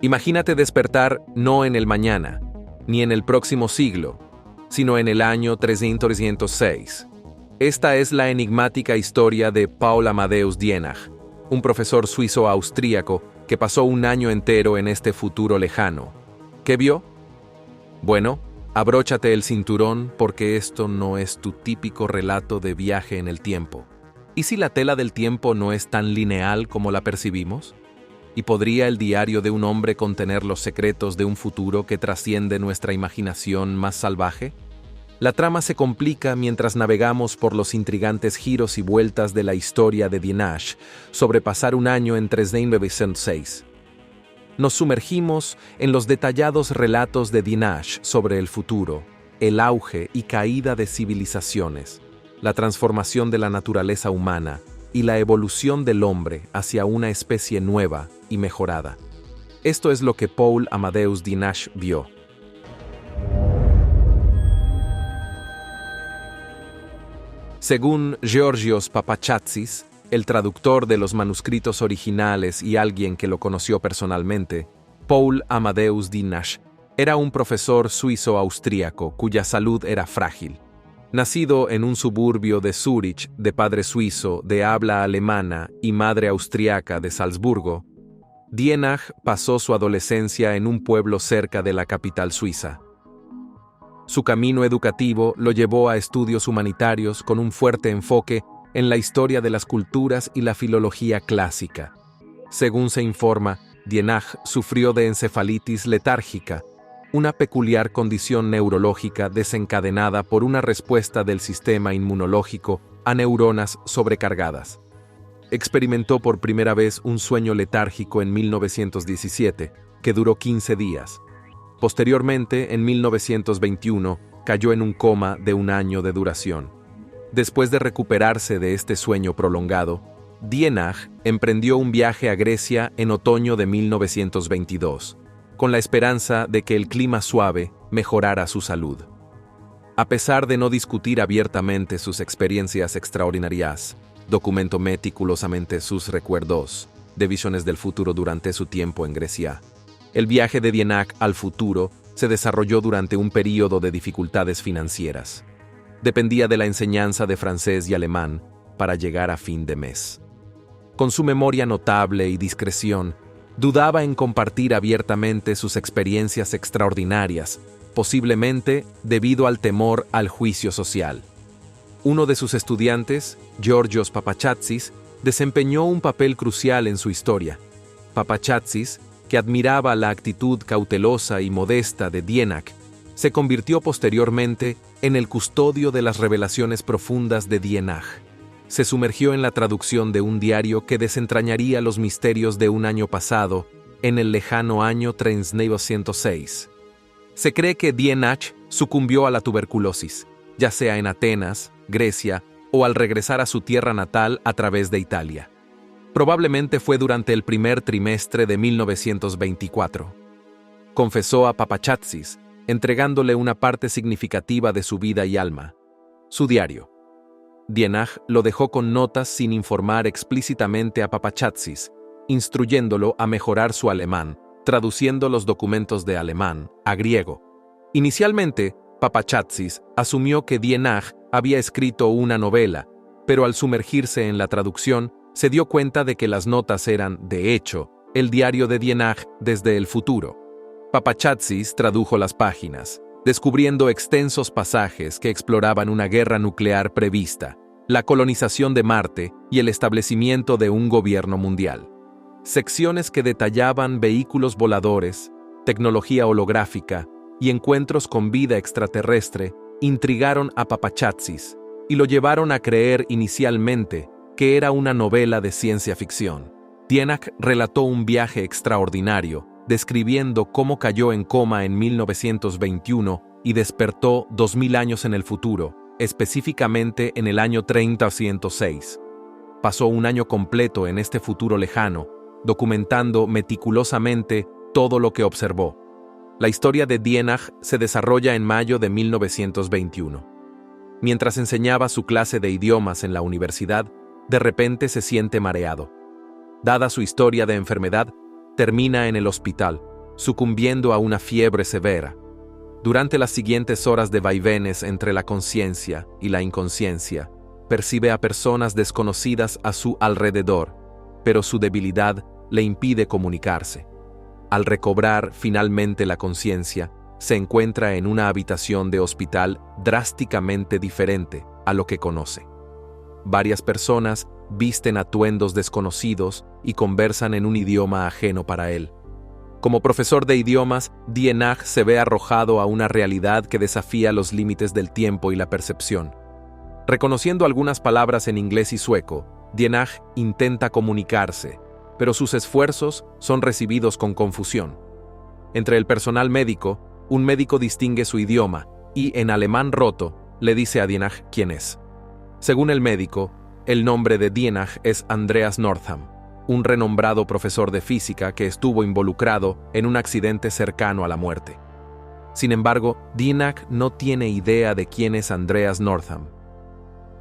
Imagínate despertar no en el mañana, ni en el próximo siglo, sino en el año 306. Esta es la enigmática historia de Paul Amadeus Dienach, un profesor suizo-austríaco que pasó un año entero en este futuro lejano. ¿Qué vio? Bueno, abróchate el cinturón porque esto no es tu típico relato de viaje en el tiempo. ¿Y si la tela del tiempo no es tan lineal como la percibimos? ¿Y podría el diario de un hombre contener los secretos de un futuro que trasciende nuestra imaginación más salvaje? La trama se complica mientras navegamos por los intrigantes giros y vueltas de la historia de Dienach sobre pasar un año en 306. Nos sumergimos en los detallados relatos de Dienach sobre el futuro, el auge y caída de civilizaciones, la transformación de la naturaleza humana y la evolución del hombre hacia una especie nueva y mejorada. Esto es lo que Paul Amadeus Dienach vio. Según Georgios Papachátsis, el traductor de los manuscritos originales y alguien que lo conoció personalmente, Paul Amadeus Dienach era un profesor suizo-austríaco cuya salud era frágil. Nacido en un suburbio de Zúrich, de padre suizo, de habla alemana y madre austriaca de Salzburgo, Dienach pasó su adolescencia en un pueblo cerca de la capital suiza. Su camino educativo lo llevó a estudios humanitarios con un fuerte enfoque en la historia de las culturas y la filología clásica. Según se informa, Dienach sufrió de encefalitis letárgica, una peculiar condición neurológica desencadenada por una respuesta del sistema inmunológico a neuronas sobrecargadas. Experimentó por primera vez un sueño letárgico en 1917, que duró 15 días. Posteriormente, en 1921, cayó en un coma de un año de duración. Después de recuperarse de este sueño prolongado, Dienach emprendió un viaje a Grecia en otoño de 1922, con la esperanza de que el clima suave mejorara su salud. A pesar de no discutir abiertamente sus experiencias extraordinarias, documentó meticulosamente sus recuerdos de visiones del futuro durante su tiempo en Grecia. El viaje de Dienach al futuro se desarrolló durante un período de dificultades financieras. Dependía de la enseñanza de francés y alemán para llegar a fin de mes. Con su memoria notable y discreción, dudaba en compartir abiertamente sus experiencias extraordinarias, posiblemente debido al temor al juicio social. Uno de sus estudiantes, Georgios Papachátsis, desempeñó un papel crucial en su historia. Papachátsis, que admiraba la actitud cautelosa y modesta de Dienach, se convirtió posteriormente en el custodio de las revelaciones profundas de Dienach. Se sumergió en la traducción de un diario que desentrañaría los misterios de un año pasado, en el lejano año 306. Se cree que Dienach sucumbió a la tuberculosis, ya sea en Atenas, Grecia o al regresar a su tierra natal a través de Italia. Probablemente fue durante el primer trimestre de 1924. Confesó a Papachátsis, entregándole una parte significativa de su vida y alma, su diario. Dienach lo dejó con notas sin informar explícitamente a Papachátsis, instruyéndolo a mejorar su alemán, traduciendo los documentos de alemán a griego. Inicialmente, Papachátsis asumió que Dienach había escrito una novela, pero al sumergirse en la traducción, se dio cuenta de que las notas eran, de hecho, el diario de Dienach desde el futuro. Papachátsis tradujo las páginas, descubriendo extensos pasajes que exploraban una guerra nuclear prevista, la colonización de Marte y el establecimiento de un gobierno mundial. Secciones que detallaban vehículos voladores, tecnología holográfica y encuentros con vida extraterrestre intrigaron a Papachátsis y lo llevaron a creer inicialmente que era una novela de ciencia ficción. Dienach relató un viaje extraordinario, describiendo cómo cayó en coma en 1921 y despertó 2000 años en el futuro, específicamente en el año 306. Pasó un año completo en este futuro lejano, documentando meticulosamente todo lo que observó. La historia de Dienach se desarrolla en mayo de 1921. Mientras enseñaba su clase de idiomas en la universidad, de repente se siente mareado. Dada su historia de enfermedad, termina en el hospital, sucumbiendo a una fiebre severa. Durante las siguientes horas de vaivenes entre la conciencia y la inconsciencia, percibe a personas desconocidas a su alrededor, pero su debilidad le impide comunicarse. Al recobrar finalmente la conciencia, se encuentra en una habitación de hospital drásticamente diferente a lo que conoce. Varias personas visten atuendos desconocidos y conversan en un idioma ajeno para él. Como profesor de idiomas, Dienach se ve arrojado a una realidad que desafía los límites del tiempo y la percepción. Reconociendo algunas palabras en inglés y sueco, Dienach intenta comunicarse, pero sus esfuerzos son recibidos con confusión. Entre el personal médico, un médico distingue su idioma y, en alemán roto, le dice a Dienach quién es. Según el médico, el nombre de Dienach es Andreas Northam, un renombrado profesor de física que estuvo involucrado en un accidente cercano a la muerte. Sin embargo, Dienach no tiene idea de quién es Andreas Northam.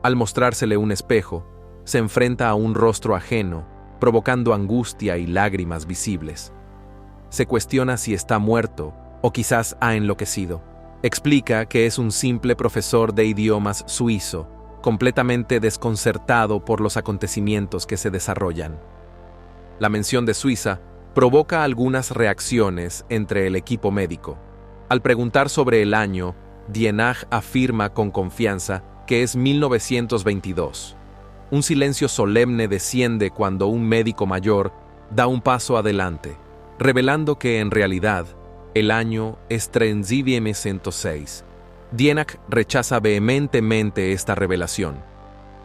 Al mostrársele un espejo, se enfrenta a un rostro ajeno, provocando angustia y lágrimas visibles. Se cuestiona si está muerto o quizás ha enloquecido. Explica que es un simple profesor de idiomas suizo, completamente desconcertado por los acontecimientos que se desarrollan. La mención de Suiza provoca algunas reacciones entre el equipo médico. Al preguntar sobre el año, Dienach afirma con confianza que es 1922. Un silencio solemne desciende cuando un médico mayor da un paso adelante, revelando que en realidad el año es 1906. Dienach rechaza vehementemente esta revelación,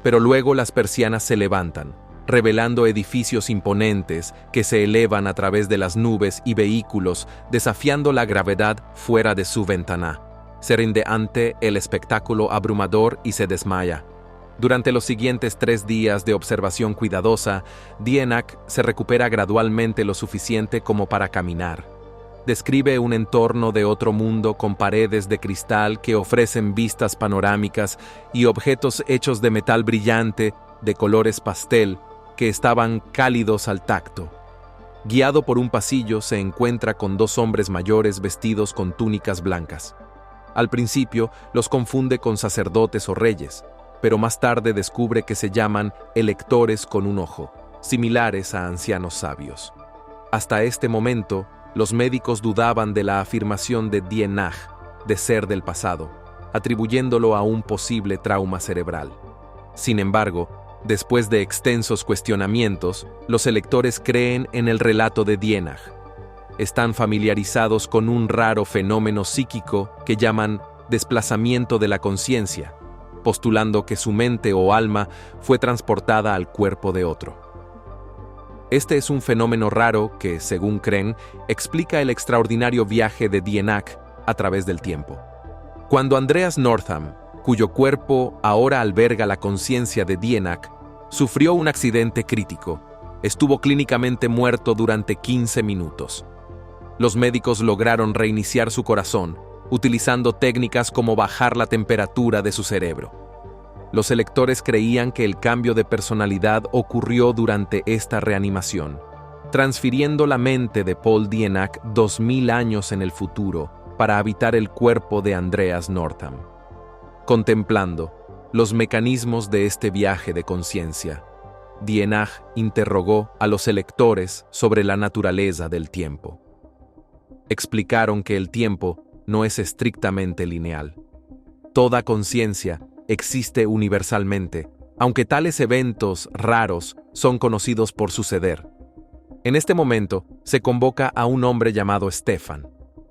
pero luego las persianas se levantan, revelando edificios imponentes que se elevan a través de las nubes y vehículos, desafiando la gravedad fuera de su ventana. Se rinde ante el espectáculo abrumador y se desmaya. Durante los siguientes 3 días de observación cuidadosa, Dienach se recupera gradualmente lo suficiente como para caminar. Describe un entorno de otro mundo con paredes de cristal que ofrecen vistas panorámicas y objetos hechos de metal brillante, de colores pastel, que estaban cálidos al tacto. Guiado por un pasillo, se encuentra con 2 hombres mayores vestidos con túnicas blancas. Al principio, los confunde con sacerdotes o reyes, pero más tarde descubre que se llaman electores con un ojo, similares a ancianos sabios. Hasta este momento, los médicos dudaban de la afirmación de Dienach de ser del pasado, atribuyéndolo a un posible trauma cerebral. Sin embargo, después de extensos cuestionamientos, los electores creen en el relato de Dienach. Están familiarizados con un raro fenómeno psíquico que llaman desplazamiento de la conciencia, postulando que su mente o alma fue transportada al cuerpo de otro. Este es un fenómeno raro que, según creen, explica el extraordinario viaje de Dienach a través del tiempo. Cuando Andreas Northam, cuyo cuerpo ahora alberga la conciencia de Dienach, sufrió un accidente crítico, estuvo clínicamente muerto durante 15 minutos. Los médicos lograron reiniciar su corazón, utilizando técnicas como bajar la temperatura de su cerebro. Los electores creían que el cambio de personalidad ocurrió durante esta reanimación, transfiriendo la mente de Paul Dienach 2000 años en el futuro para habitar el cuerpo de Andreas Northam. Contemplando los mecanismos de este viaje de conciencia, Dienach interrogó a los electores sobre la naturaleza del tiempo. Explicaron que el tiempo no es estrictamente lineal. Toda conciencia existe universalmente, aunque tales eventos raros son conocidos por suceder. En este momento, se convoca a un hombre llamado Stefan.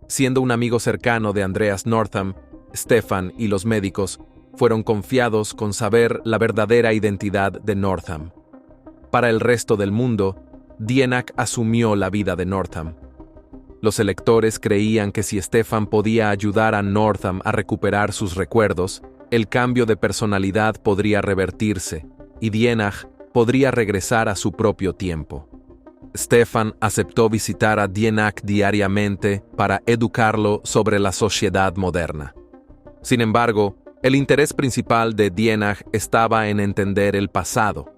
Siendo un amigo cercano de Andreas Northam, Stefan y los médicos fueron confiados con saber la verdadera identidad de Northam. Para el resto del mundo, Dienach asumió la vida de Northam. Los electores creían que si Stefan podía ayudar a Northam a recuperar sus recuerdos, el cambio de personalidad podría revertirse y Dienach podría regresar a su propio tiempo. Stefan aceptó visitar a Dienach diariamente para educarlo sobre la sociedad moderna. Sin embargo, el interés principal de Dienach estaba en entender el pasado.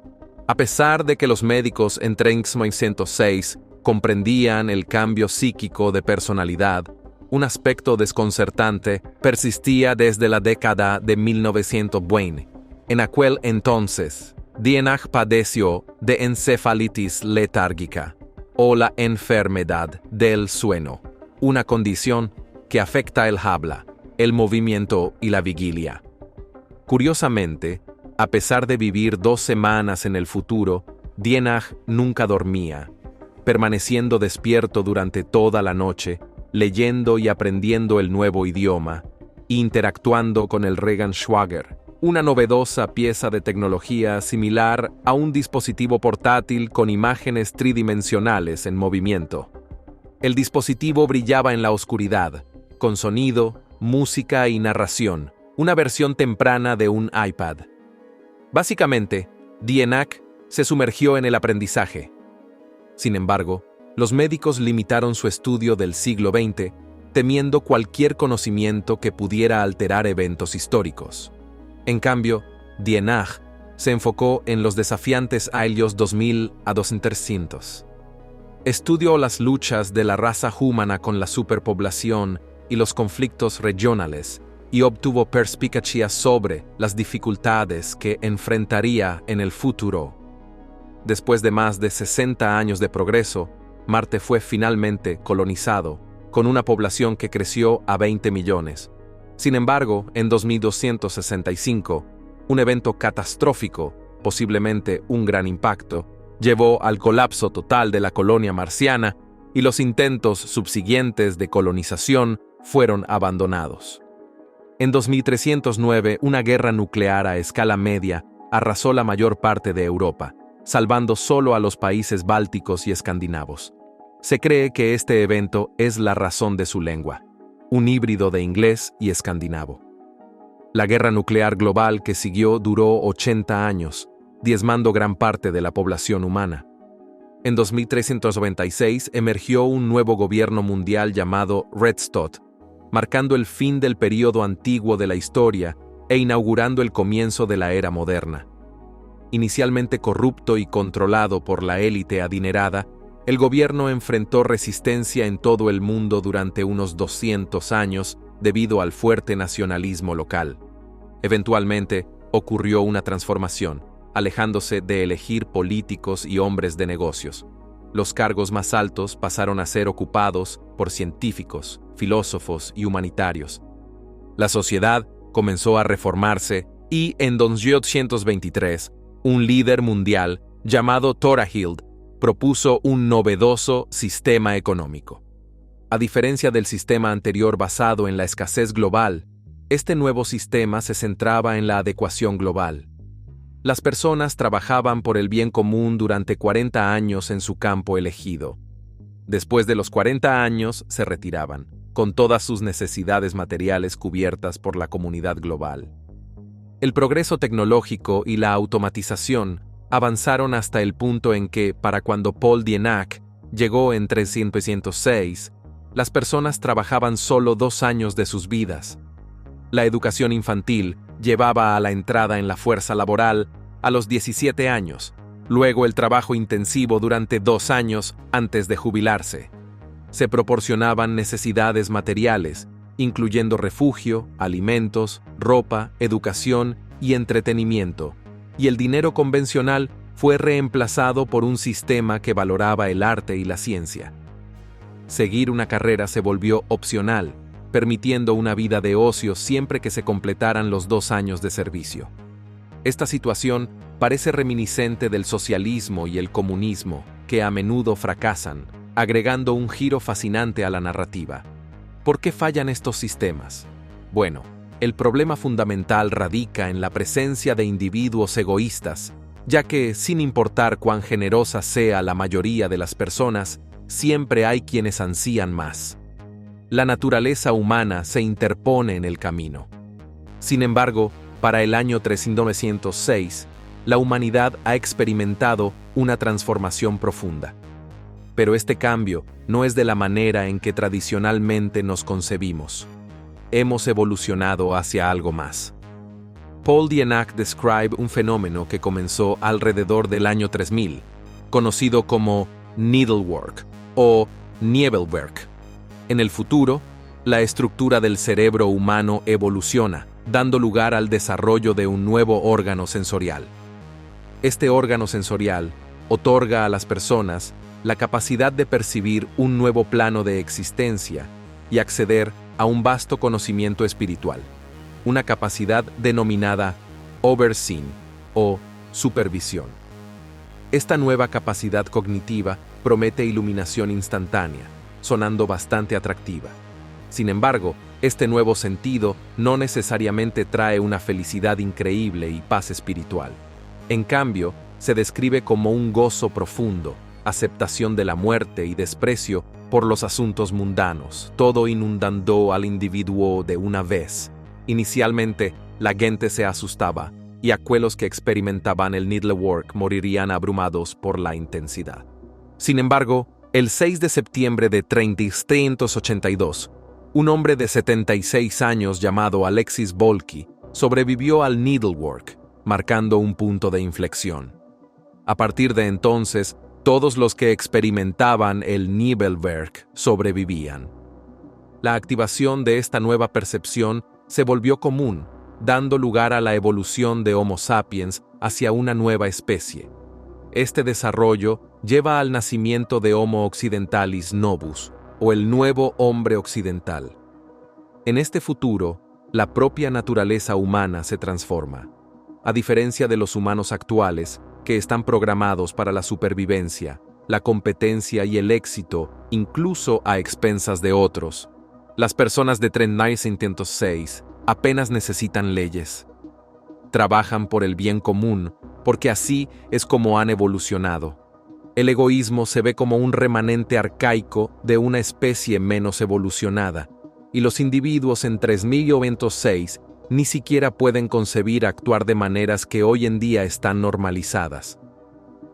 A pesar de que los médicos en 1906 comprendían el cambio psíquico de personalidad. Un aspecto desconcertante persistía desde la década de 1920. En aquel entonces, Dienach padeció de encefalitis letárgica, o la enfermedad del sueño, una condición que afecta el habla, el movimiento y la vigilia. Curiosamente, a pesar de vivir 2 semanas en el futuro, Dienach nunca dormía, permaneciendo despierto durante toda la noche, leyendo y aprendiendo el nuevo idioma, interactuando con el Regenschwager, una novedosa pieza de tecnología similar a un dispositivo portátil con imágenes tridimensionales en movimiento. El dispositivo brillaba en la oscuridad, con sonido, música y narración, una versión temprana de un iPad. Básicamente, Dienach se sumergió en el aprendizaje. Sin embargo, los médicos limitaron su estudio del siglo XX, temiendo cualquier conocimiento que pudiera alterar eventos históricos. En cambio, Dienach se enfocó en los desafiantes años 2000 a 2300. Estudió las luchas de la raza humana con la superpoblación y los conflictos regionales, y obtuvo perspicacia sobre las dificultades que enfrentaría en el futuro. Después de más de 60 años de progreso, Marte fue finalmente colonizado, con una población que creció a 20 millones. Sin embargo, en 2265, un evento catastrófico, posiblemente un gran impacto, llevó al colapso total de la colonia marciana y los intentos subsiguientes de colonización fueron abandonados. En 2309, una guerra nuclear a escala media arrasó la mayor parte de Europa, salvando solo a los países bálticos y escandinavos. Se cree que este evento es la razón de su lengua, un híbrido de inglés y escandinavo. La guerra nuclear global que siguió duró 80 años, diezmando gran parte de la población humana. En 2396 emergió un nuevo gobierno mundial llamado Reichstag, marcando el fin del período antiguo de la historia e inaugurando el comienzo de la era moderna. Inicialmente corrupto y controlado por la élite adinerada, el gobierno enfrentó resistencia en todo el mundo durante unos 200 años debido al fuerte nacionalismo local. Eventualmente, ocurrió una transformación, alejándose de elegir políticos y hombres de negocios. Los cargos más altos pasaron a ser ocupados por científicos, filósofos y humanitarios. La sociedad comenzó a reformarse y, en 1823, un líder mundial llamado Thorhild propuso un novedoso sistema económico. A diferencia del sistema anterior basado en la escasez global, este nuevo sistema se centraba en la adecuación global. Las personas trabajaban por el bien común durante 40 años en su campo elegido. Después de los 40 años, se retiraban, con todas sus necesidades materiales cubiertas por la comunidad global. El progreso tecnológico y la automatización avanzaron hasta el punto en que, para cuando Paul Dienach llegó en 1906, las personas trabajaban solo 2 años de sus vidas. La educación infantil llevaba a la entrada en la fuerza laboral a los 17 años, luego el trabajo intensivo durante 2 años antes de jubilarse. Se proporcionaban necesidades materiales, incluyendo refugio, alimentos, ropa, educación y entretenimiento, y el dinero convencional fue reemplazado por un sistema que valoraba el arte y la ciencia. Seguir una carrera se volvió opcional, permitiendo una vida de ocio siempre que se completaran los 2 años de servicio. Esta situación parece reminiscente del socialismo y el comunismo, que a menudo fracasan, agregando un giro fascinante a la narrativa. ¿Por qué fallan estos sistemas? Bueno, el problema fundamental radica en la presencia de individuos egoístas, ya que, sin importar cuán generosa sea la mayoría de las personas, siempre hay quienes ansían más. La naturaleza humana se interpone en el camino. Sin embargo, para el año 3906, la humanidad ha experimentado una transformación profunda. Pero este cambio no es de la manera en que tradicionalmente nos concebimos. Hemos evolucionado hacia algo más. Paul Dienach describe un fenómeno que comenzó alrededor del año 3000, conocido como needlework, o Nebelwerk. En el futuro, la estructura del cerebro humano evoluciona, dando lugar al desarrollo de un nuevo órgano sensorial. Este órgano sensorial otorga a las personas la capacidad de percibir un nuevo plano de existencia y acceder a un vasto conocimiento espiritual, una capacidad denominada Overseeing o supervisión. Esta nueva capacidad cognitiva promete iluminación instantánea, sonando bastante atractiva. Sin embargo, este nuevo sentido no necesariamente trae una felicidad increíble y paz espiritual. En cambio, se describe como un gozo profundo, aceptación de la muerte y desprecio por los asuntos mundanos, todo inundando al individuo de una vez. Inicialmente, la gente se asustaba, y aquellos que experimentaban el Nebelwerk morirían abrumados por la intensidad. Sin embargo, el 6 de septiembre de 1382, un hombre de 76 años llamado Alexis Bolky sobrevivió al Nebelwerk, marcando un punto de inflexión. A partir de entonces, todos los que experimentaban el Nebelwerk sobrevivían. La activación de esta nueva percepción se volvió común, dando lugar a la evolución de Homo sapiens hacia una nueva especie. Este desarrollo lleva al nacimiento de Homo occidentalis novus, o el nuevo hombre occidental. En este futuro, la propia naturaleza humana se transforma. A diferencia de los humanos actuales, que están programados para la supervivencia, la competencia y el éxito, incluso a expensas de otros, las personas de 1306 apenas necesitan leyes. Trabajan por el bien común, porque así es como han evolucionado. El egoísmo se ve como un remanente arcaico de una especie menos evolucionada, y los individuos en 3096 ni siquiera pueden concebir actuar de maneras que hoy en día están normalizadas.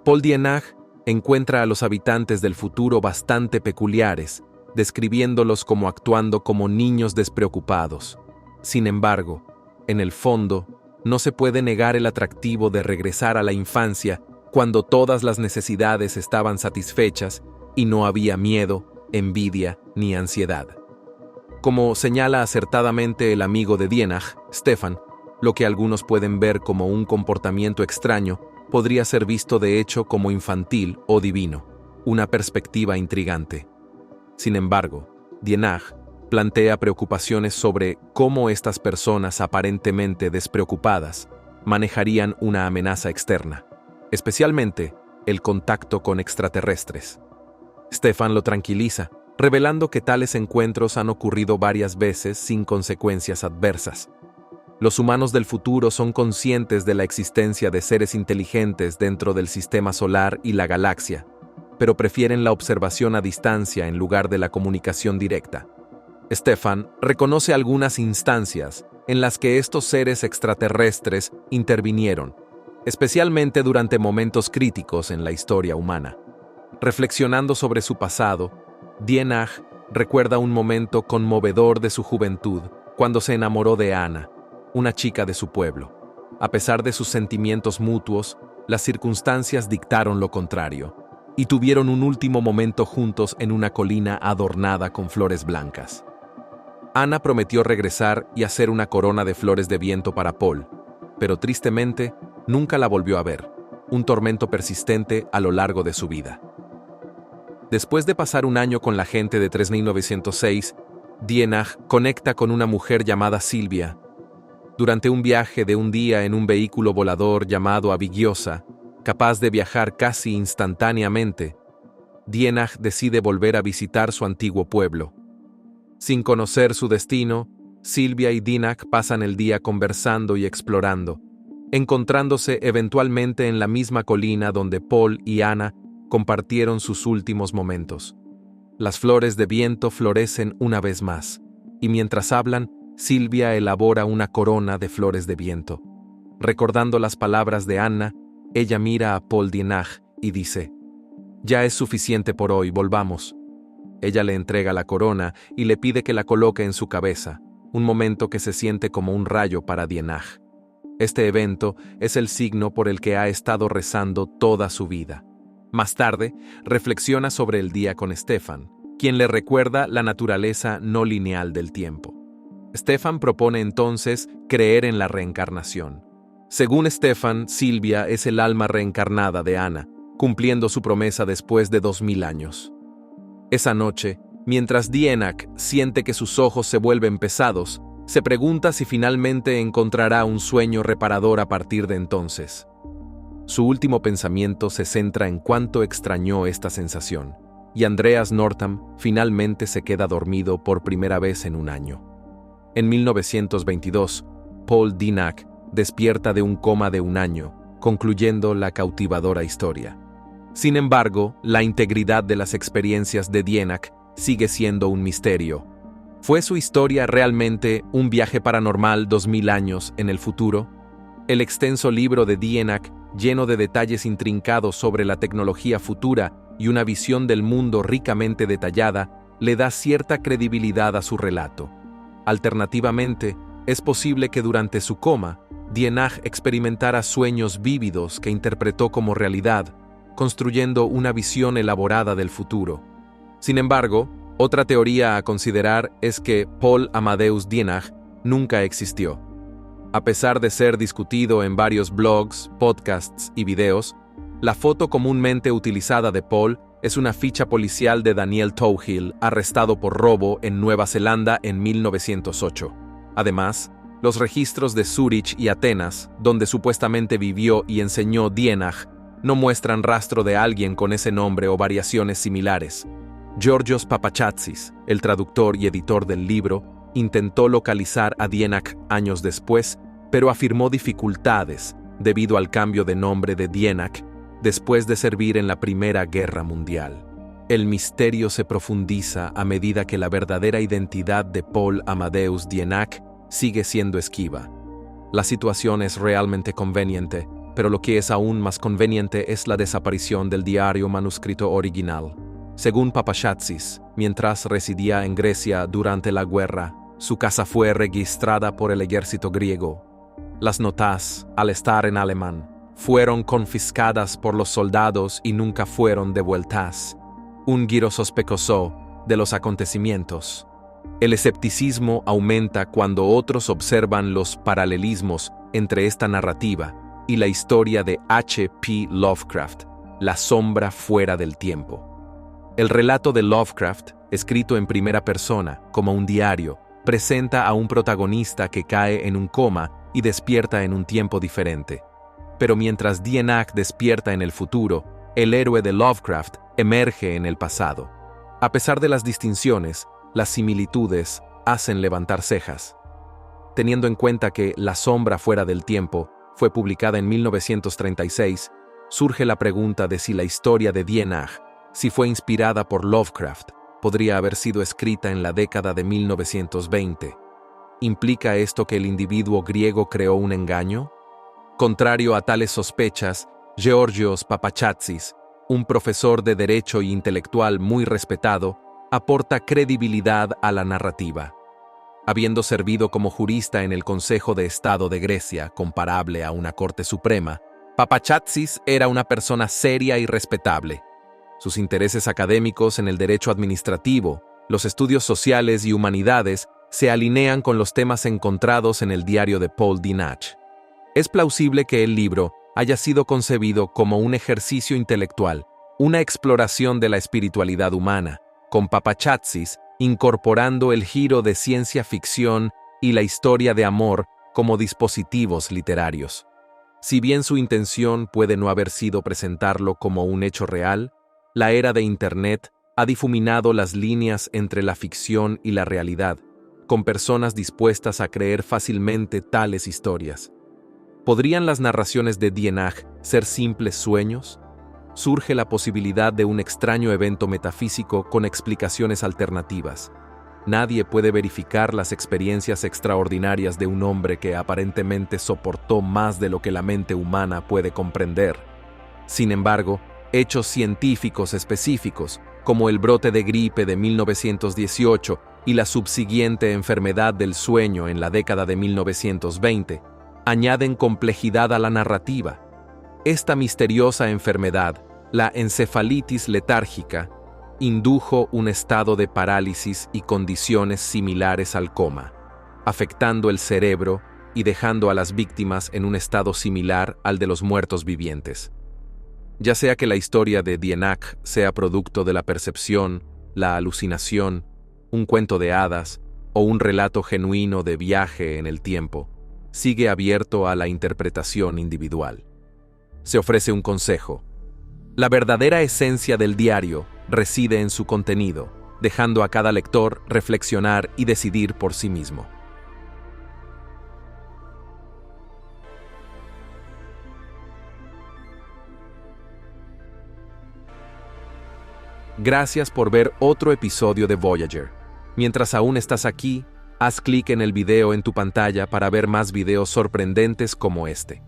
Paul Dienach encuentra a los habitantes del futuro bastante peculiares, describiéndolos como actuando como niños despreocupados. Sin embargo, en el fondo, no se puede negar el atractivo de regresar a la infancia cuando todas las necesidades estaban satisfechas y no había miedo, envidia ni ansiedad. Como señala acertadamente el amigo de Dienach, Stefan, lo que algunos pueden ver como un comportamiento extraño podría ser visto de hecho como infantil o divino, una perspectiva intrigante. Sin embargo, Dienach plantea preocupaciones sobre cómo estas personas aparentemente despreocupadas manejarían una amenaza externa, especialmente el contacto con extraterrestres. Stefan lo tranquiliza, revelando que tales encuentros han ocurrido varias veces sin consecuencias adversas. Los humanos del futuro son conscientes de la existencia de seres inteligentes dentro del sistema solar y la galaxia, pero prefieren la observación a distancia en lugar de la comunicación directa. Stefan reconoce algunas instancias en las que estos seres extraterrestres intervinieron, especialmente durante momentos críticos en la historia humana. Reflexionando sobre su pasado, Dienach recuerda un momento conmovedor de su juventud cuando se enamoró de Anna, una chica de su pueblo. A pesar de sus sentimientos mutuos, las circunstancias dictaron lo contrario, y tuvieron un último momento juntos en una colina adornada con flores blancas. Anna prometió regresar y hacer una corona de flores de viento para Paul, pero tristemente nunca la volvió a ver, un tormento persistente a lo largo de su vida. Después de pasar un año con la gente de 3906, Dienach conecta con una mujer llamada Silvia. Durante un viaje de un día en un vehículo volador llamado Abigiosa, capaz de viajar casi instantáneamente, Dienach decide volver a visitar su antiguo pueblo. Sin conocer su destino, Silvia y Dienach pasan el día conversando y explorando, encontrándose eventualmente en la misma colina donde Paul y Anna compartieron sus últimos momentos. Las flores de viento florecen una vez más, y mientras hablan, Silvia elabora una corona de flores de viento. Recordando las palabras de Anna, ella mira a Paul Dienach y dice: «Ya es suficiente por hoy, volvamos». Ella le entrega la corona y le pide que la coloque en su cabeza, un momento que se siente como un rayo para Dienach. Este evento es el signo por el que ha estado rezando toda su vida. Más tarde, reflexiona sobre el día con Stefan, quien le recuerda la naturaleza no lineal del tiempo. Stefan propone entonces creer en la reencarnación. Según Stefan, Silvia es el alma reencarnada de Ana, cumpliendo su promesa después de 2000 años. Esa noche, mientras Dienach siente que sus ojos se vuelven pesados, se pregunta si finalmente encontrará un sueño reparador a partir de entonces. Su último pensamiento se centra en cuánto extrañó esta sensación, y Andreas Northam finalmente se queda dormido por primera vez en un año. En 1922, Paul Dienach despierta de un coma de un año, concluyendo la cautivadora historia. Sin embargo, la integridad de las experiencias de Dienach sigue siendo un misterio. ¿Fue su historia realmente un viaje paranormal 2000 años en el futuro? El extenso libro de Dienach, lleno de detalles intrincados sobre la tecnología futura y una visión del mundo ricamente detallada, le da cierta credibilidad a su relato. Alternativamente, es posible que durante su coma, Dienach experimentara sueños vívidos que interpretó como realidad, construyendo una visión elaborada del futuro. Sin embargo, otra teoría a considerar es que Paul Amadeus Dienach nunca existió. A pesar de ser discutido en varios blogs, podcasts y videos, la foto comúnmente utilizada de Paul es una ficha policial de Daniel Touhill, arrestado por robo en Nueva Zelanda en 1908. Además, los registros de Zúrich y Atenas, donde supuestamente vivió y enseñó Dienach, no muestran rastro de alguien con ese nombre o variaciones similares. Georgios Papachátsis, el traductor y editor del libro, intentó localizar a Dienach años después, pero afirmó dificultades debido al cambio de nombre de Dienach después de servir en la Primera Guerra Mundial. El misterio se profundiza a medida que la verdadera identidad de Paul Amadeus Dienach sigue siendo esquiva. La situación es realmente conveniente, pero lo que es aún más conveniente es la desaparición del diario manuscrito original. Según Papachátsis, mientras residía en Grecia durante la guerra, su casa fue registrada por el ejército griego. Las notas, al estar en alemán, fueron confiscadas por los soldados y nunca fueron devueltas. Un giro sospechoso de los acontecimientos. El escepticismo aumenta cuando otros observan los paralelismos entre esta narrativa y la historia de H.P. Lovecraft, La sombra fuera del tiempo. El relato de Lovecraft, escrito en primera persona, como un diario, presenta a un protagonista que cae en un coma y despierta en un tiempo diferente. Pero mientras Dienach despierta en el futuro, el héroe de Lovecraft emerge en el pasado. A pesar de las distinciones, las similitudes hacen levantar cejas. Teniendo en cuenta que La sombra fuera del tiempo fue publicada en 1936, surge la pregunta de si la historia de Dienach, si fue inspirada por Lovecraft, podría haber sido escrita en la década de 1920. ¿Implica esto que el individuo griego creó un engaño? Contrario a tales sospechas, Georgios Papachátsis, un profesor de derecho y intelectual muy respetado, aporta credibilidad a la narrativa. Habiendo servido como jurista en el Consejo de Estado de Grecia, comparable a una Corte Suprema, Papachátsis era una persona seria y respetable. Sus intereses académicos en el derecho administrativo, los estudios sociales y humanidades se alinean con los temas encontrados en el diario de Paul Dienach. Es plausible que el libro haya sido concebido como un ejercicio intelectual, una exploración de la espiritualidad humana, con Papachátsis incorporando el giro de ciencia ficción y la historia de amor como dispositivos literarios. Si bien su intención puede no haber sido presentarlo como un hecho real, la era de Internet ha difuminado las líneas entre la ficción y la realidad, con personas dispuestas a creer fácilmente tales historias. ¿Podrían las narraciones de Dienach ser simples sueños? Surge la posibilidad de un extraño evento metafísico con explicaciones alternativas. Nadie puede verificar las experiencias extraordinarias de un hombre que aparentemente soportó más de lo que la mente humana puede comprender. Sin embargo, hechos científicos específicos, como el brote de gripe de 1918 y la subsiguiente enfermedad del sueño en la década de 1920, añaden complejidad a la narrativa. Esta misteriosa enfermedad La encefalitis letárgica indujo un estado de parálisis y condiciones similares al coma, afectando el cerebro y dejando a las víctimas en un estado similar al de los muertos vivientes. Ya sea que la historia de Dienach sea producto de la percepción, la alucinación, un cuento de hadas o un relato genuino de viaje en el tiempo, sigue abierto a la interpretación individual. Se ofrece un consejo. La verdadera esencia del diario reside en su contenido, dejando a cada lector reflexionar y decidir por sí mismo. Gracias por ver otro episodio de Voyager. Mientras aún estás aquí, haz clic en el video en tu pantalla para ver más videos sorprendentes como este.